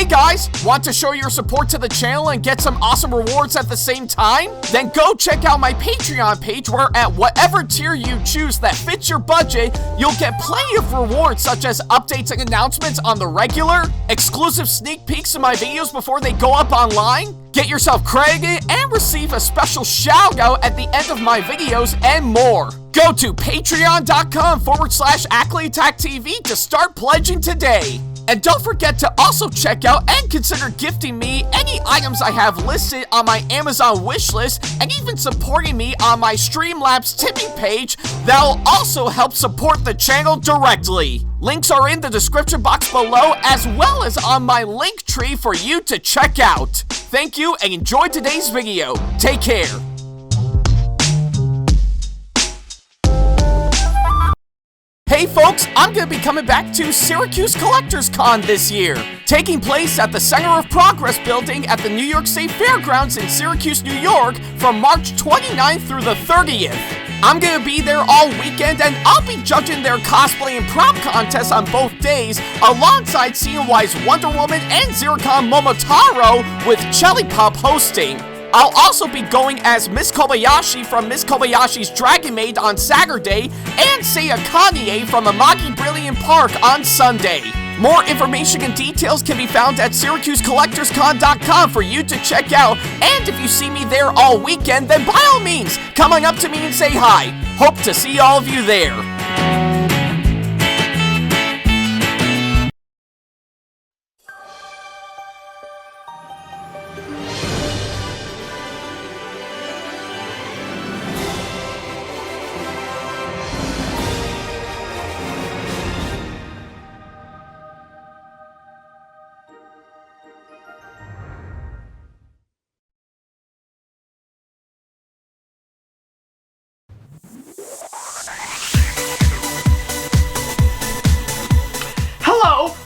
Hey guys, want to show your support to the channel and get some awesome rewards at the same time? Then go check out my Patreon page where at whatever tier you choose that fits your budget, you'll get plenty of rewards such as updates and announcements on the regular, exclusive sneak peeks of my videos before they go up online, get yourself credited, and receive a special shout out at the end of my videos and more. Go to patreon.com/AckleyAttack44227 to start pledging today. And don't forget to also check out and consider gifting me any items I have listed on my Amazon wishlist and even supporting me on my Streamlabs tipping page that'll also help support the channel directly. Links are in the description box below as well as on my link tree for you to check out. Thank you and enjoy today's video. Take care. Hey folks, I'm going to be coming back to Syracuse Collectors Con this year, taking place at the Center of Progress building at the New York State Fairgrounds in Syracuse, New York from March 29th through the 30th. I'm going to be there all weekend and I'll be judging their cosplay and prop contests on both days alongside CNY's Wonder Woman and Zircon Momotaro with Chelly Pop hosting. I'll also be going as Miss Kobayashi from Miss Kobayashi's Dragon Maid on Saturday and Seiya Kanye from Amagi Brilliant Park on Sunday. More information and details can be found at SyracuseCollectorsCon.com for you to check out, and if you see me there all weekend, then by all means, come on up to me and say hi. Hope to see all of you there.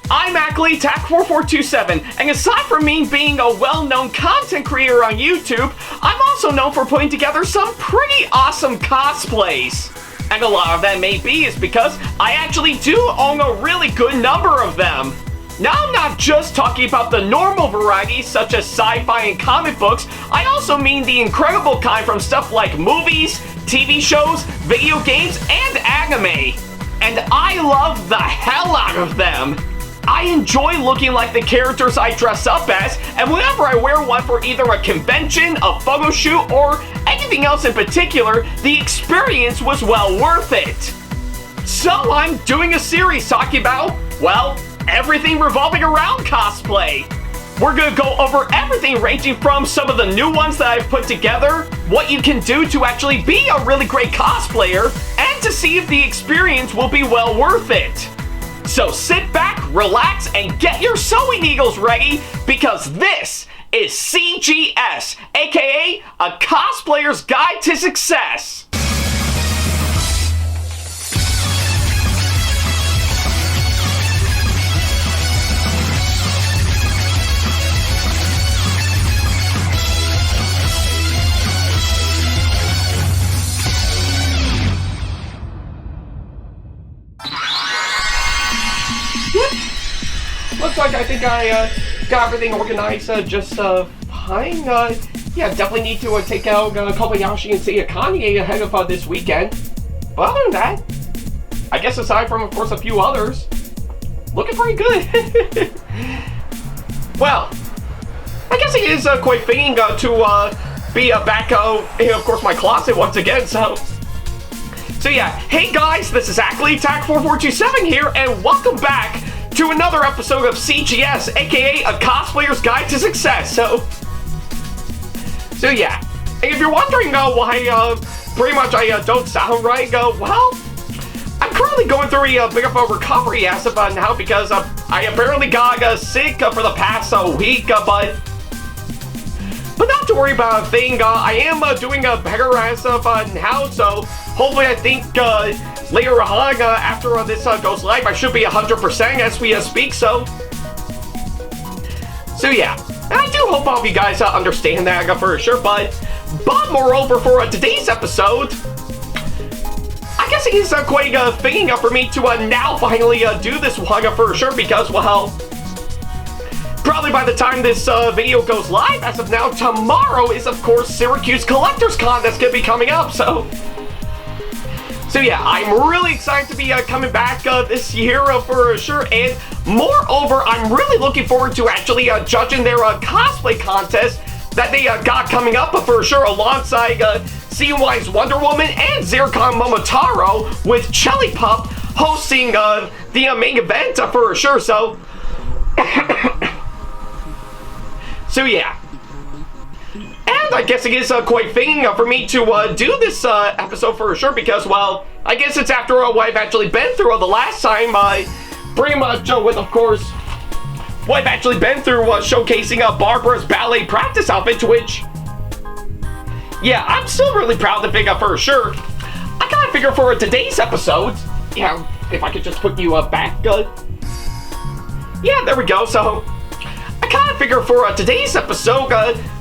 I'm Ackley, Attack4427, and aside from me being a well-known content creator on YouTube, I'm also known for putting together some pretty awesome cosplays. And a lot of that may be is because I actually do own a really good number of them. Now I'm not just talking about the normal varieties such as sci-fi and comic books, I also mean the incredible kind from stuff like movies, TV shows, video games, and anime. And I love the hell out of them. I enjoy looking like the characters I dress up as, and whenever I wear one for either a convention, a photo shoot, or anything else in particular, the experience was well worth it. So I'm doing a series talking about, well, everything revolving around cosplay. We're gonna go over everything ranging from some of the new ones that I've put together, what you can do to actually be a really great cosplayer, and to see if the experience will be well worth it. So sit back, relax, and get your sewing needles ready because this is CGS, aka A Cosplayer's Guide to Success. Looks like I think I got everything organized just fine. Yeah, definitely need to take out Kobayashi and Seiya Kanye ahead of this weekend. But other than that, I guess aside from, of course, a few others, looking pretty good. Well, I guess it is quite fitting to be back in, of course, my closet once again, so yeah. Hey guys, this is Ackley, Attack4427 here, and welcome back to another episode of CGS, aka A Cosplayer's Guide to Success. So yeah. And if you're wondering why pretty much I don't sound right, well, I'm currently going through a bit of a recovery as of now because I apparently got sick for the past week, but not to worry about a thing. I am doing better as of now, so hopefully I think later on, after this goes live, I should be 100% as we speak, so yeah. And I do hope all of you guys understand that for sure, but moreover, for today's episode, I guess it is quite fitting for me to now finally do this one for sure, because, well, probably by the time this video goes live, as of now, tomorrow is, of course, Syracuse Collectors Con that's going to be coming up, so yeah, I'm really excited to be coming back this year for sure, and moreover, I'm really looking forward to actually judging their cosplay contest that they got coming up for sure, alongside CNY's Wonder Woman and Zircon Momotaro, with Chelly Pup hosting the main event for sure, so yeah. And I guess it is quite fitting for me to do this episode for sure, because, well, I guess it's after what I've actually been through the last time, pretty much with, of course, what I've actually been through showcasing Barbara's ballet practice outfit, which, yeah, I'm still really proud to pick up for sure. I kind of figure for today's episode, yeah, if I could just put you back, yeah, there we go, so I kind of figure for today's episode,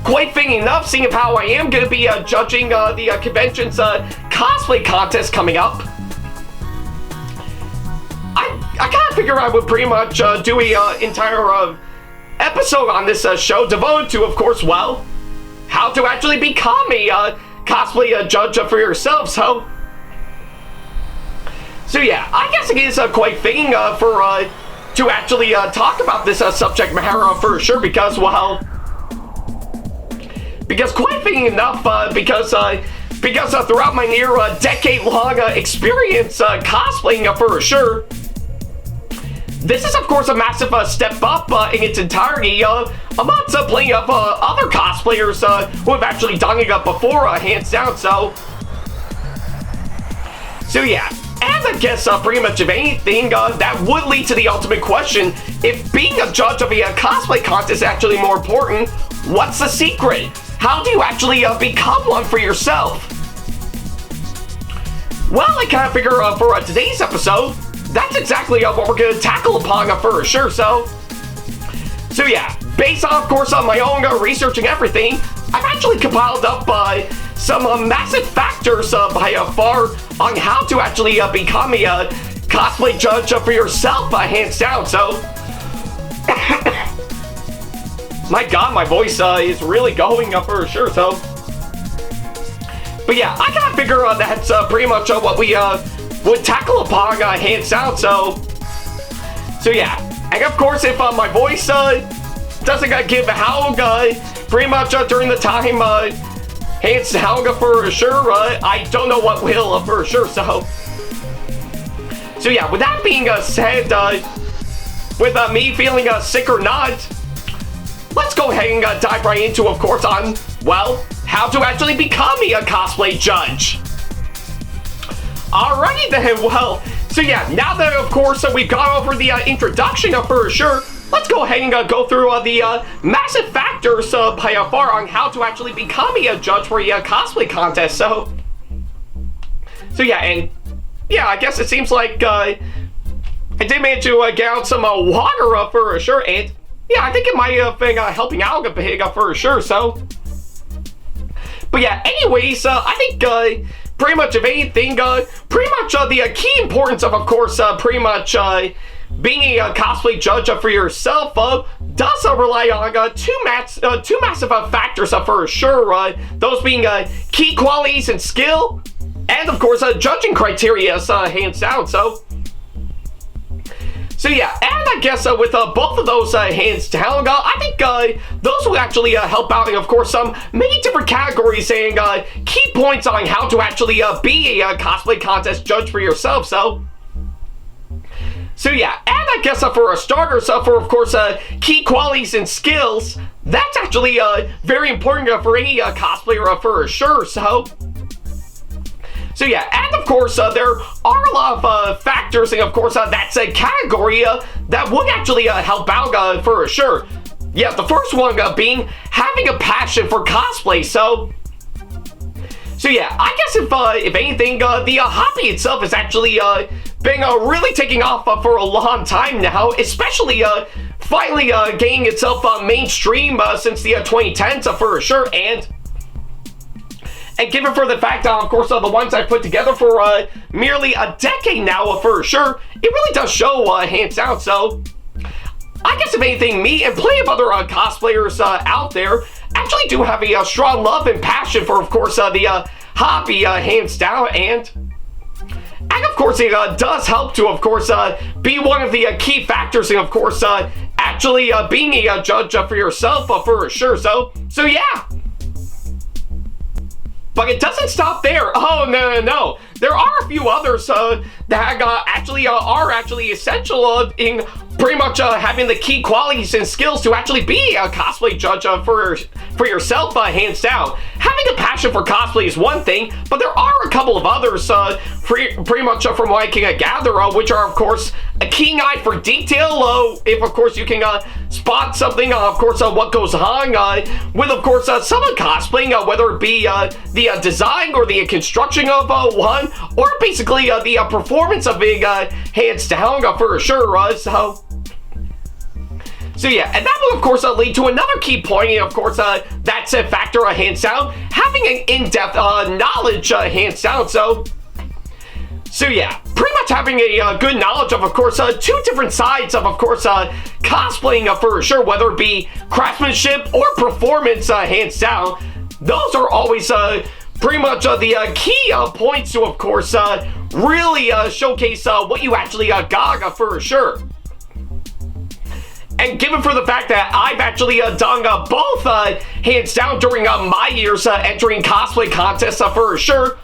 quite fitting enough, seeing how I am going to be judging the convention's cosplay contest coming up. I kind of figure I would pretty much do a entire episode on this show devoted to, of course, well, how to actually become a cosplay judge for yourself. So yeah, I guess it is quite fitting for to actually talk about this subject matter for sure, because, well, because quite fitting enough, because throughout my near decade-long experience cosplaying for sure, this is, of course, a massive step up in its entirety amongst plenty of other cosplayers who have actually done it before, hands down, so yeah. And I guess pretty much of anything, that would lead to the ultimate question: if being a judge of a cosplay contest is actually more important, what's the secret? How do you actually become one for yourself? Well, I kind of figure for today's episode, that's exactly what we're going to tackle upon for sure, so yeah, based on, of course, on my own research and everything, I've actually compiled up some massive factors by far on how to actually become a cosplay judge for yourself, hands down, so my god, my voice is really going for sure, so but yeah, I kind of figure that's pretty much what we would tackle upon, hands down, so yeah. And of course, if my voice doesn't give a howl pretty much during the time hands down for sure, I don't know what will for sure, so yeah, with that being said, with me feeling sick or not, let's go ahead and dive right into, of course, on, well, how to actually become a cosplay judge. Alrighty then, well, so yeah, now that, of course, we've gone over the introduction for sure, let's go ahead and go through the massive factors by far on how to actually become a judge for a cosplay contest, so yeah, and yeah, I guess it seems like I did manage to get out some water for sure, and yeah, I think it might have been helping out a bit for sure, so but yeah, anyways, I think pretty much of anything, pretty much the key importance of course, pretty much being a cosplay judge for yourself does rely on two massive factors for sure, those being key qualities and skill, and of course judging criteria, hands down, so yeah, and I guess with both of those hands down, I think those will actually help out in, of course, some many different categories and key points on how to actually be a cosplay contest judge for yourself, so yeah, and I guess for a starter, for, of course, key qualities and skills, that's actually very important for any cosplayer for sure, so yeah, and of course, there are a lot of factors, and of course, that's a category that would actually help out for sure. Yeah, the first one being having a passion for cosplay, so yeah, I guess if anything, the hobby itself is actually been really taking off for a long time now, especially finally gaining itself mainstream since the 2010s for sure, and given for the fact, of course, the ones I put together for merely a decade now for sure, it really does show hands down, so I guess if anything, me and plenty of other cosplayers out there actually do have a strong love and passion for, of course, the hobby, hands down, and of course it does help to, of course, be one of the key factors in, of course, actually being a judge for yourself, for sure. So yeah. But it doesn't stop there. Oh, no. There are a few others that actually are actually essential in pretty much having the key qualities and skills to actually be a cosplay judge for yourself, hands down. Having a passion for cosplay is one thing, but there are a couple of others, pretty much from what I can gather, which are, of course, a keen eye for detail, if, of course, you can spot something, of course, what goes on with, of course, some cosplaying, whether it be the design or the construction of one, or basically the performance of being hands down, for sure. So yeah, and that will, of course, lead to another key point, and of course, that's a factor, hands down, having an in-depth knowledge, hands down. So yeah, pretty much having a good knowledge of course, two different sides of course, cosplaying, for sure, whether it be craftsmanship or performance, hands down. Those are always pretty much the key points to, of course, really showcase what you actually got, for sure. And given for the fact that I've actually done both hands down during my years entering cosplay contests, for sure,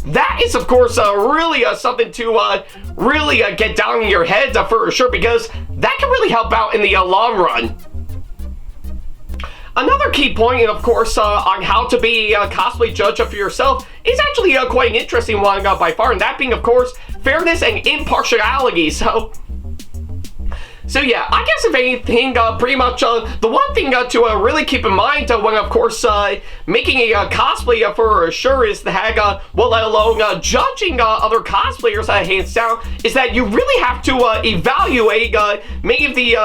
that is, of course, really something to really get down in your head, for sure, because that can really help out in the long run. Another key point, of course, on how to be a cosplay judge for yourself is actually quite an interesting one by far, and that being, of course, fairness and impartiality. So yeah, I guess if anything, pretty much the one thing to really keep in mind when, of course, making a cosplay, for sure, is that, well, let alone judging other cosplayers, hands down, is that you really have to evaluate many of the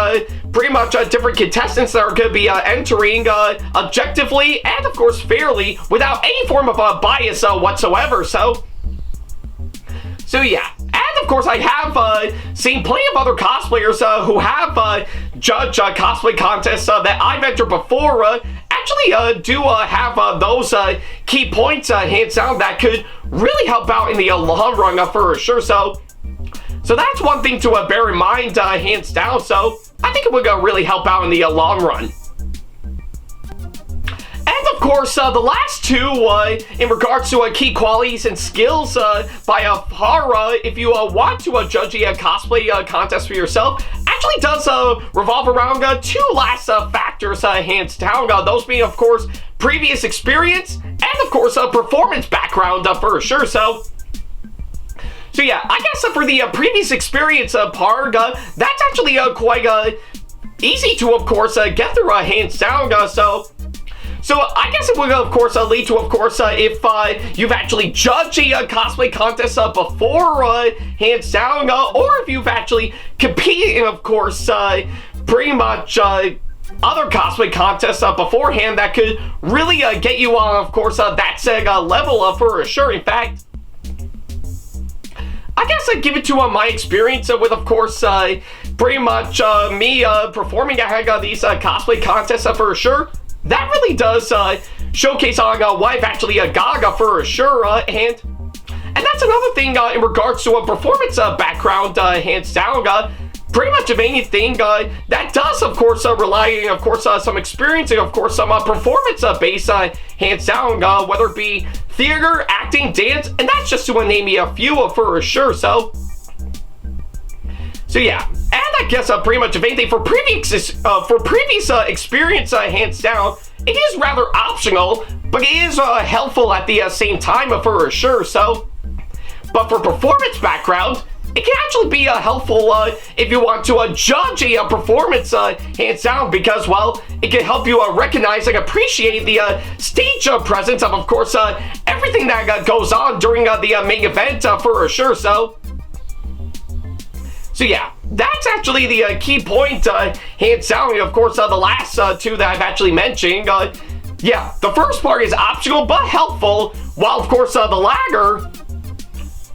pretty much different contestants that are going to be entering objectively and, of course, fairly, without any form of bias whatsoever. So yeah. And of course, I have seen plenty of other cosplayers who have judged cosplay contests that I've entered before actually do have those key points, hands down, that could really help out in the long run, for sure. So that's one thing to bear in mind, hands down. So I think it would really help out in the long run. And of course, the last two, in regards to key qualities and skills, by far, if you want to judge a cosplay contest for yourself, actually does revolve around two last factors, hands down. Those being, of course, previous experience and, of course, performance background, for sure. So yeah, I guess for the previous experience part, that's actually quite easy to, of course, get through, hands down. So I guess it would, of course, lead to, of course, if you've actually judged a cosplay contest before, hands down, or if you've actually competed in, of course, pretty much other cosplay contests beforehand that could really get you on, of course, that said level, for sure. In fact, I guess I'd give it to my experience with, of course, pretty much me performing at these cosplay contests, for sure. That really does showcase on what I've actually got, for sure, and that's another thing in regards to a performance background, hands down. Pretty much of anything that does, of course, rely on, of course, some experience and, of course, some performance based, hands down, whether it be theater, acting, dance, and that's just to name me a few, for sure. So yeah. And I guess pretty much of anything for previous experience, hands down, it is rather optional, but it is helpful at the same time, for sure. So, but for performance background, it can actually be helpful if you want to judge a performance, hands down, because, well, it can help you recognize and appreciate the stage presence of course, everything that goes on during the main event, for sure. So yeah, that's actually the key point, hands down. Of course, the last two that I've actually mentioned, yeah, the first part is optional but helpful, while, of course, the latter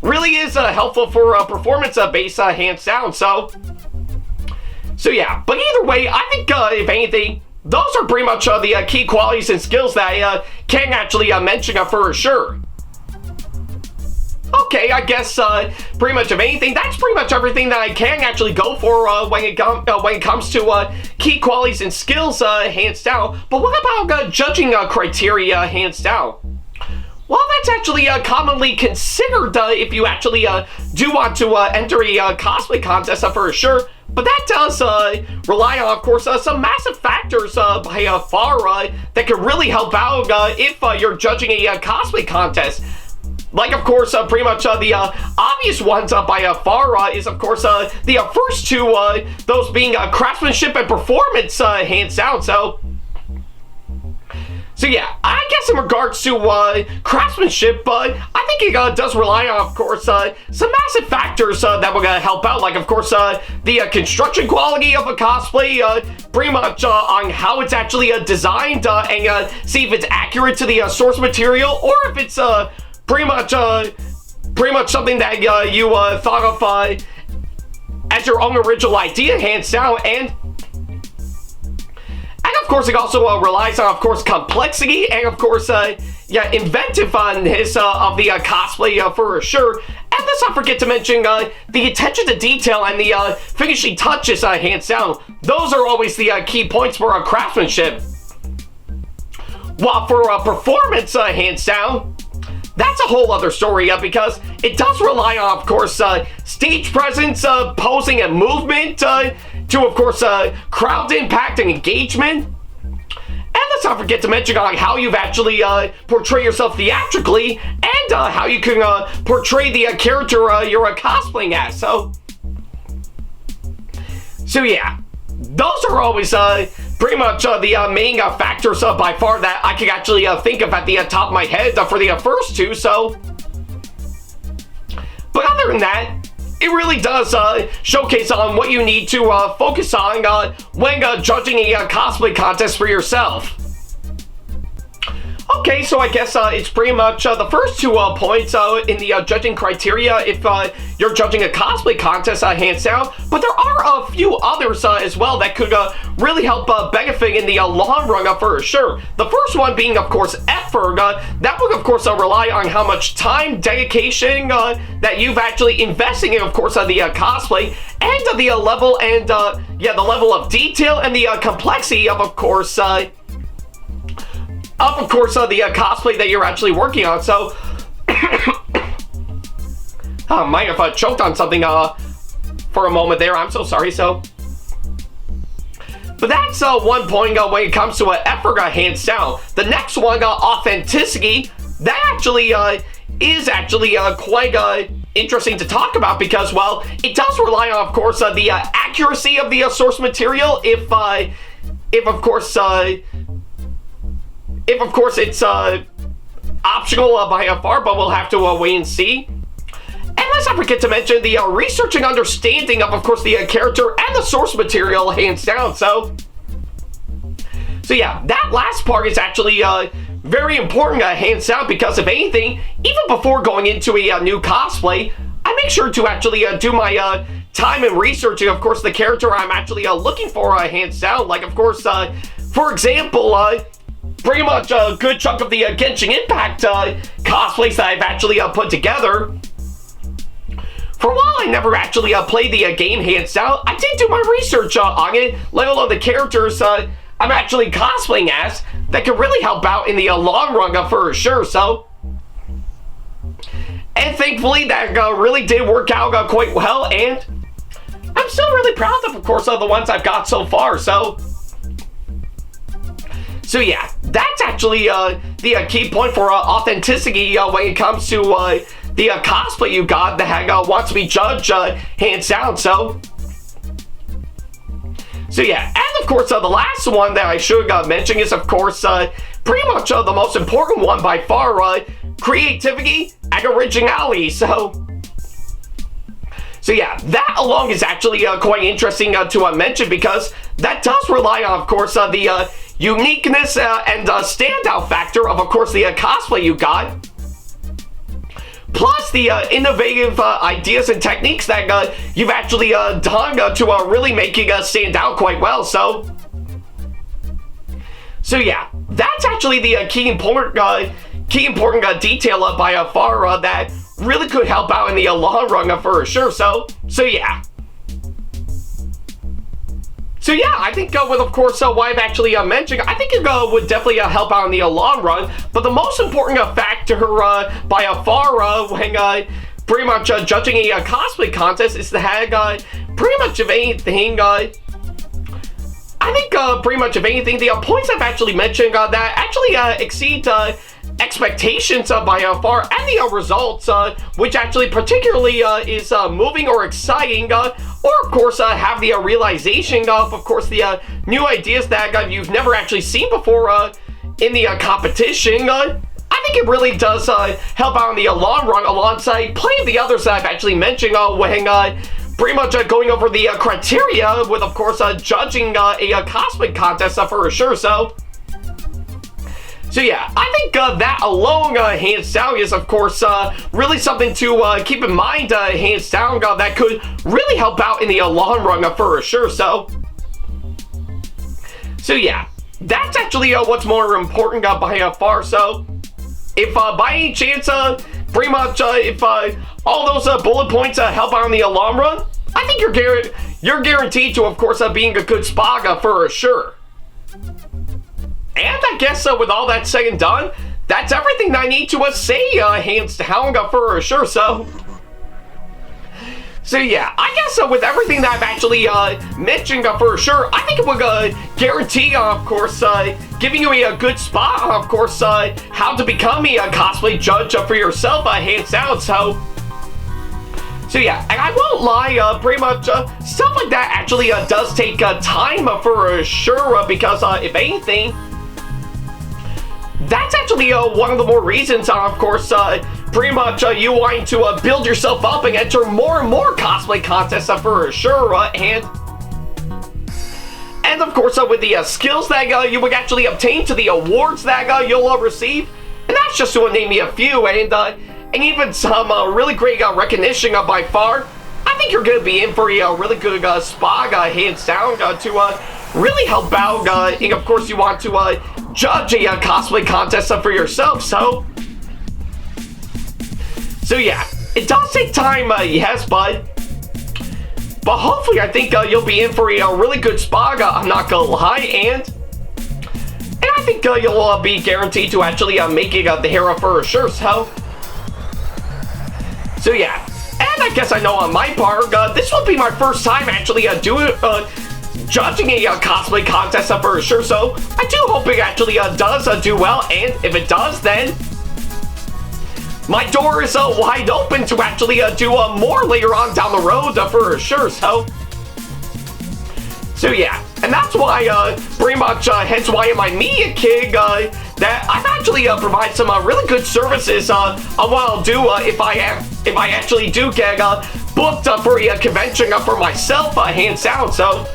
really is helpful for performance based, hands down. So So yeah, but either way, I think if anything, those are pretty much the key qualities and skills that I can actually mention for sure. Okay, I guess pretty much of anything, that's pretty much everything that I can actually go for when it comes to key qualities and skills, hands down. But what about judging criteria, hands down? Well, that's actually commonly considered if you actually do want to enter a cosplay contest for sure. But that does rely on, of course, some massive factors by far that could really help out if you're judging a cosplay contest. Like, of course, pretty much the obvious ones by far is, of course, the first two, those being craftsmanship and performance, hands down. So yeah, I guess in regards to craftsmanship, I think it does rely on, of course, some massive factors that will help out. Like, of course, the construction quality of a cosplay, pretty much on how it's actually designed, and see if it's accurate to the source material, or if it's pretty much something that you thought of as your own original idea, hands down. And of course, it also relies on, of course, complexity and, of course, inventiveness of the cosplay for sure. And let's not forget to mention the attention to detail and the finishing touches, hands down. Those are always the key points for craftsmanship. While for performance, hands down, that's a whole other story because it does rely on, of course, stage presence, posing and movement, to, of course, crowd impact and engagement. And let's not forget to mention how you've actually portray yourself theatrically, and how you can portray the character you're cosplaying as. So yeah, those are always pretty much the main factors by far that I can actually think of at the top of my head for the first two. So, but other than that, it really does showcase on what you need to focus on when judging a cosplay contest for yourself. Okay, so I guess it's pretty much the first 2 points in the judging criteria if you're judging a cosplay contest, hands down. But there are a few others as well that could really help benefit in the long run for sure. The first one being, of course, effort. That would, of course, rely on how much time, dedication that you've actually investing in, of course, the cosplay, and the level and the level of detail and the complexity of course, the cosplay that you're actually working on. So, I might have choked on something for a moment there. I'm so sorry. So, but that's one point when it comes to effort, hands down. The next one, authenticity. That actually is actually quite interesting to talk about because, well, it does rely on, of course, the accuracy of the source material. If of course it's optional by far, but we'll have to wait and see. And let's not forget to mention the research and understanding of course, the character and the source material, hands down. So yeah, that last part is actually very important, hands down, because if anything, even before going into a new cosplay, I make sure to actually do my time and researching, of course, the character I'm actually looking for, hands down. Like, of course, for example, pretty much a good chunk of the Genshin Impact cosplays that I've actually put together. For a while, I never actually played the game, hands down. I did do my research on it, let alone the characters I'm actually cosplaying as, that could really help out in the long run for sure. So, and thankfully, that really did work out quite well, and I'm still really proud of course, the ones I've got so far. So yeah, that's actually the key point for authenticity when it comes to the cosplay you got that wants to be judged, hands down. So yeah, and of course the last one that I should mention is, of course, pretty much the most important one by far, creativity and originality. So yeah, that alone is actually quite interesting to mention, because that does rely on, of course, the uniqueness and standout factor of course, the cosplay you got. plus the innovative ideas and techniques that you've actually done to really making us stand out quite well. So yeah, that's actually the key important detail by far that really could help out in the long run for sure. So yeah. So yeah, I think with, of course, what I've actually mentioned, I think it would definitely help out in the long run. But the most important factor by far when pretty much judging a cosplay contest is to have pretty much of anything. I think pretty much of anything, the points I've actually mentioned that actually exceed expectations by far, and the results, which actually particularly is moving or exciting, or of course have the realization of course, the new ideas that you've never actually seen before in the competition. I think it really does help out in the long run, alongside plenty of the others that I've actually mentioned when pretty much going over the criteria with, of course, judging a cosplay contest for sure. So yeah, I think that alone, hands down, is of course really something to keep in mind, hands down, that could really help out in the long run for sure. So yeah, that's actually what's more important by far. So if by any chance, pretty much if all those bullet points help out in the long run, I think you're guaranteed to, of course, being a good spot for sure. And I guess with all that said and done, that's everything I need to say, hands down, for sure. So yeah, I guess with everything that I've actually mentioned for sure, I think it would guarantee, of course, giving you a good spot, of course, how to become a cosplay judge for yourself, hands down. So yeah, and I won't lie, pretty much stuff like that actually does take time for sure, because if anything, that's actually one of the more reasons, of course, pretty much you wanting to build yourself up and enter more and more cosplay contests for sure, and of course with the skills that you would actually obtain, to the awards that you'll receive, and that's just to name me a few, and even some really great recognition by far. I think you're going to be in for a really good spot, hands down, to really help out, and of course you want to judge a cosplay contest for yourself. So yeah, it does take time, yes, but hopefully I think you'll be in for a really good spot, I'm not gonna lie, and I think you'll be guaranteed to actually making the hero for sure. So yeah, and I guess I know on my part, this will be my first time actually judging a cosplay contest for sure. So I do hope it actually does do well, and if it does, then my door is wide open to actually do more later on down the road for sure. So yeah, and that's why pretty much hence why in my media gig that I've actually provide some really good services on what I'll do if I actually do get booked for a convention for myself, hands down. So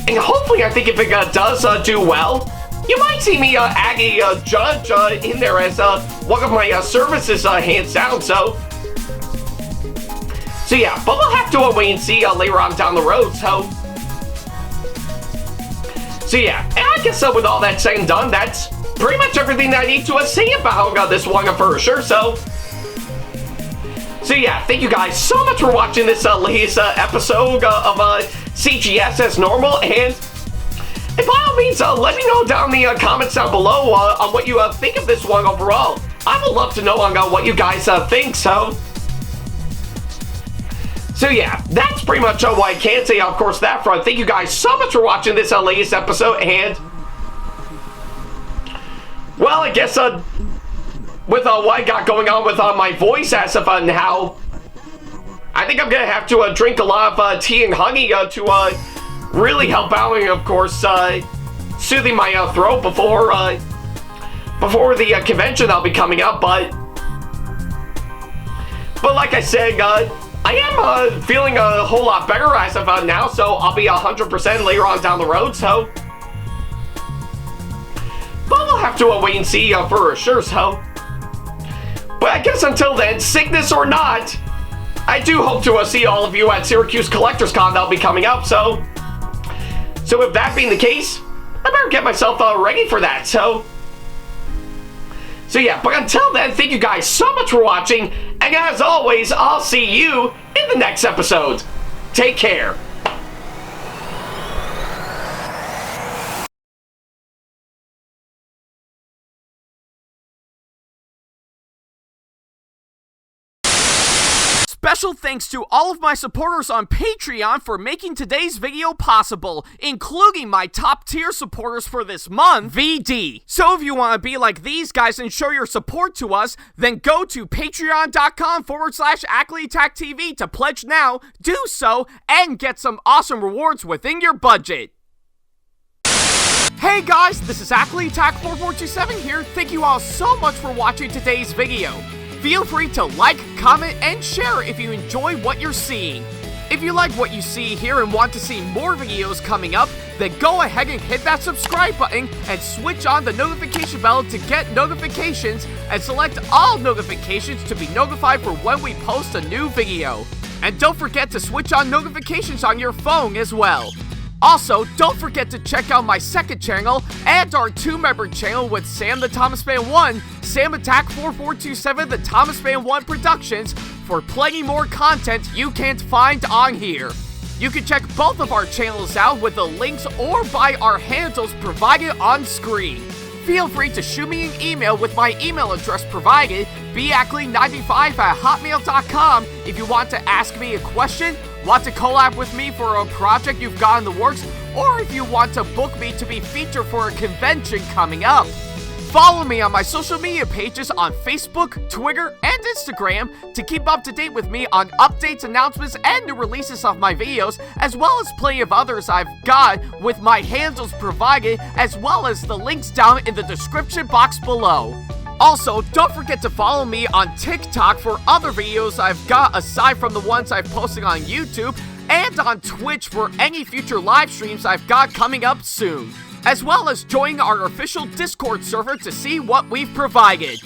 and hopefully I think if it does do well, you might see me add a judge in there as one of my services, hands down. So yeah, but we'll have to wait and see later on down the road. So yeah, and I guess with all that said and done, that's pretty much everything that I need to say about this one for sure. So yeah, thank you guys so much for watching this latest episode of CGS as normal, and by all means, let me know down in the comments down below on what you think of this one overall. I would love to know on what you guys think. So yeah, that's pretty much what I can say, of course, that front. Thank you guys so much for watching this latest episode, and well, I guess with what I got going on with my voice as of now, I think I'm gonna have to drink a lot of tea and honey to really help out, and of course soothing my throat before the convention I'll be coming up. But like I said, I am feeling a whole lot better as of now, so I'll be 100% later on down the road. So but we'll have to wait and see for sure. So But I guess until then, sickness or not, I do hope to see all of you at Syracuse Collectors Con that'll be coming up, so with that being the case, I better get myself ready for that, so yeah, but until then, thank you guys so much for watching, and as always, I'll see you in the next episode. Take care. Special thanks to all of my supporters on Patreon for making today's video possible, including my top tier supporters for this month, VD. So if you want to be like these guys and show your support to us, then go to patreon.com/AckleyTackTV to pledge now, do so, and get some awesome rewards within your budget. Hey guys, this is AckleyTack4427 here. Thank you all so much for watching today's video. Feel free to like, comment, and share if you enjoy what you're seeing. If you like what you see here and want to see more videos coming up, then go ahead and hit that subscribe button and switch on the notification bell to get notifications and select all notifications to be notified for when we post a new video. And don't forget to switch on notifications on your phone as well. Also, don't forget to check out my second channel and our 2-member channel with Sam the Thomas Fan 1, SamAttack4427TheThomasFan1 Productions for plenty more content you can't find on here. You can check both of our channels out with the links or by our handles provided on screen. Feel free to shoot me an email with my email address provided, backley95@hotmail.com, if you want to ask me a question, want to collab with me for a project you've got in the works, or if you want to book me to be featured for a convention coming up. Follow me on my social media pages on Facebook, Twitter, and Instagram to keep up to date with me on updates, announcements, and new releases of my videos, as well as plenty of others I've got with my handles provided, as well as the links down in the description box below. Also, don't forget to follow me on TikTok for other videos I've got aside from the ones I've posted on YouTube, and on Twitch for any future live streams I've got coming up soon, as well as join our official Discord server to see what we've provided.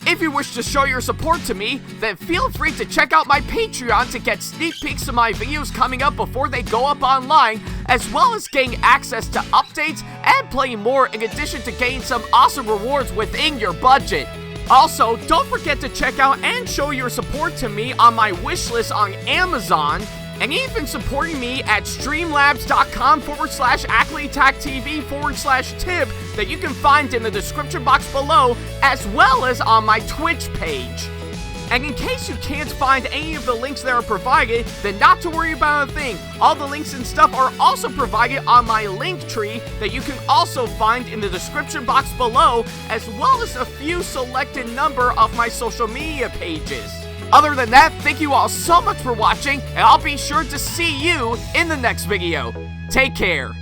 If you wish to show your support to me, then feel free to check out my Patreon to get sneak peeks of my videos coming up before they go up online, as well as getting access to updates and playing more in addition to getting some awesome rewards within your budget. Also, don't forget to check out and show your support to me on my wishlist on Amazon, and even supporting me at streamlabs.com/AckleyTackTV/tip that you can find in the description box below, as well as on my Twitch page. And in case you can't find any of the links that are provided, then not to worry about a thing. All the links and stuff are also provided on my link tree that you can also find in the description box below, as well as a few selected number of my social media pages. Other than that, thank you all so much for watching, and I'll be sure to see you in the next video. Take care.